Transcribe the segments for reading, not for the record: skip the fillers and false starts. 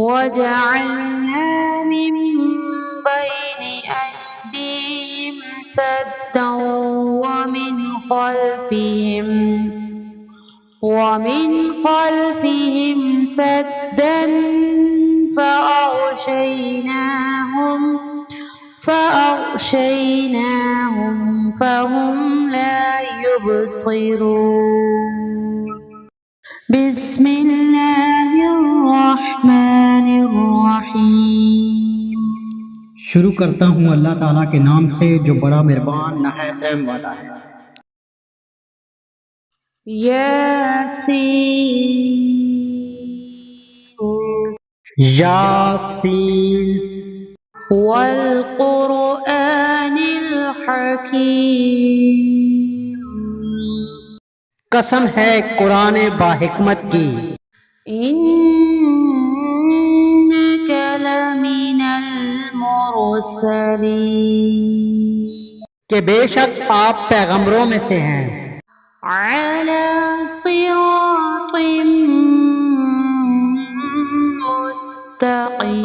وجعلنا من بين أيديهم سدا ومن خلفهم سدا فأغشيناهم فهم لا يبصرون بسم اللہ الرحمن الرحیم۔ شروع کرتا ہوں اللہ تعالیٰ کے نام سے جو بڑا مہربان نہایت رحم والا ہے۔ یاسین والقرآن الحکیم، قسم ہے قرآن باحکمت کی۔ انک لمن المرسلین، کہ بے شک آپ پیغمبروں میں سے ہیں۔ علی صراط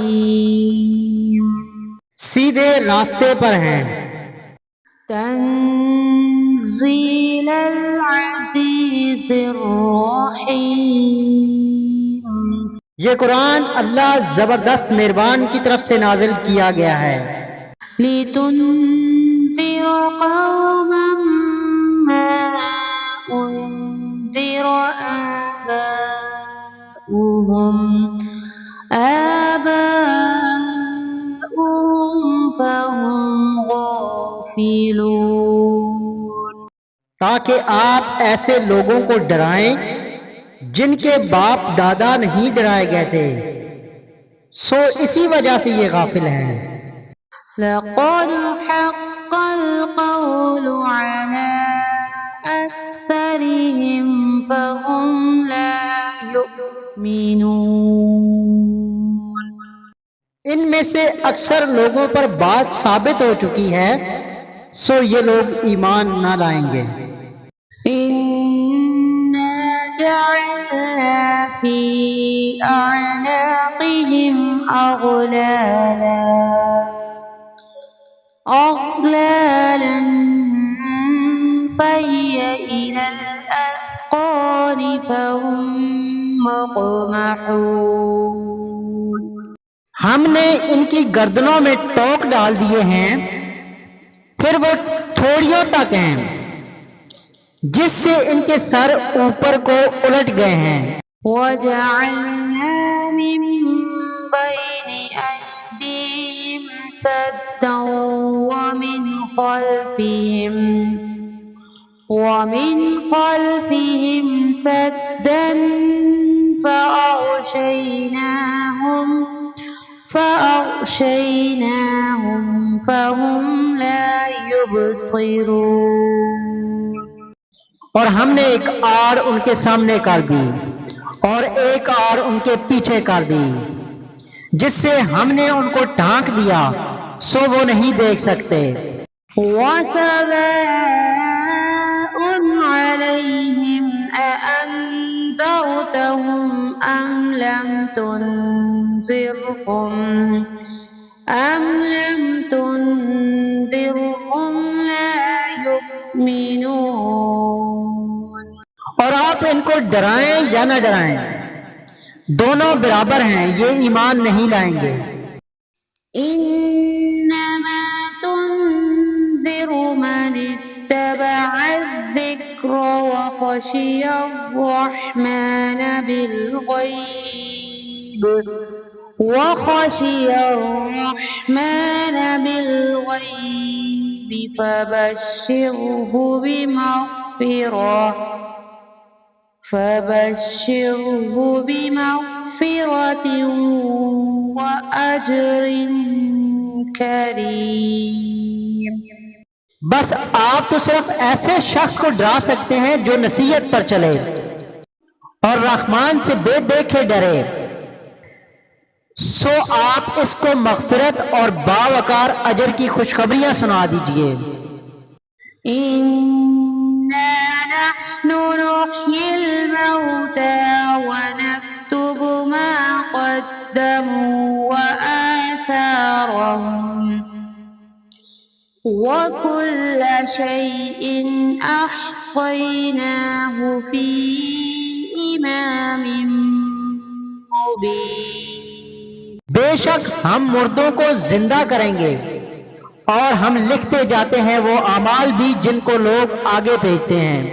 مستقیم، سیدھے راستے پر ہیں۔ تنزیل العزیز الرحیم، یہ قرآن اللہ زبردست مہربان کی طرف سے نازل کیا گیا ہے۔ لتنذر قوما ما انذر آباؤهم فهم غافلون، تاکہ آپ ایسے لوگوں کو ڈرائیں جن کے باپ دادا نہیں ڈرائے گئے تھے، سو اسی وجہ سے یہ غافل ہیں۔ لقد حق القول على أكثرهم فهم لا يؤمنون، ان میں سے اکثر لوگوں پر بات ثابت ہو چکی ہے، سو یہ لوگ ایمان نہ لائیں گے۔ إنا جعلنا في أعناقهم أغلالا فهي إلى الأذقان فهم مقمحون، ہم نے ان کی گردنوں میں ٹوک ڈال دیے ہیں، پھر وہ تھوڑیوں تک ہیں، جس سے ان کے سر اوپر کو الٹ گئے ہیں۔ وجعلنا من بين أيديهم سدا ومن خلفهم سدا فأغشيناهم فهم لا يبصرون، اور ہم نے ایک آڑ ان کے سامنے کر دی اور ایک آڑ ان کے پیچھے کر دی، جس سے ہم نے ان کو ڈھانک دیا، سو وہ نہیں دیکھ سکتے۔ وَسَوَاءٌ عَلَيْهِمْ أَأَنذَرْتَهُمْ أَمْ لَمْ تُنذِرْهُمْ لَا يُؤْمِنُونَ، اور آپ ان کو ڈرائیں یا نہ ڈرائیں، دونوں برابر ہیں، یہ ایمان نہیں لائیں گے۔ إنما تنذر من اتبع الذكر وخشي الرحمن بالغيب فبشره بمغفرة وأجر کریم۔ بس آپ تو صرف ایسے شخص کو ڈرا سکتے ہیں جو نصیحت پر چلے اور رحمان سے بے دیکھے ڈرے، سو آپ اس کو مغفرت اور باوقار اجر کی خوشخبریاں سنا دیجئے۔ إنا نحن نحيي الموتى ونكتب ما قدموا قدموا وآثارهم وكل شيء أحصيناه في إمام مبين. بے شک ہم مردوں کو زندہ کریں گے اور ہم لکھتے جاتے ہیں وہ اعمال بھی جن کو لوگ آگے بھیجتے ہیں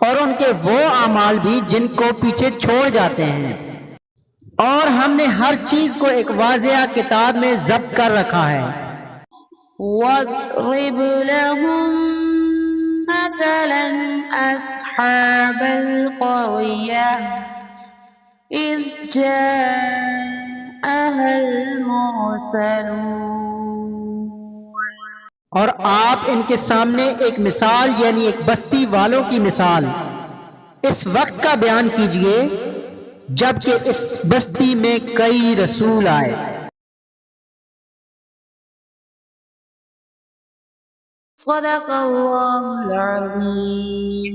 اور ان کے وہ اعمال بھی جن کو پیچھے چھوڑ جاتے ہیں، اور ہم نے ہر چیز کو ایک واضح کتاب میں ضبط کر رکھا ہے. واضرب لهم مثلا أصحاب القرية إذ جاءها المرسلون. اور آپ ان کے سامنے ایک مثال یعنی ایک بستی والوں کی مثال اس وقت کا بیان کیجئے جبکہ اس بستی میں کئی رسول آئے. صدق اللہ العظیم.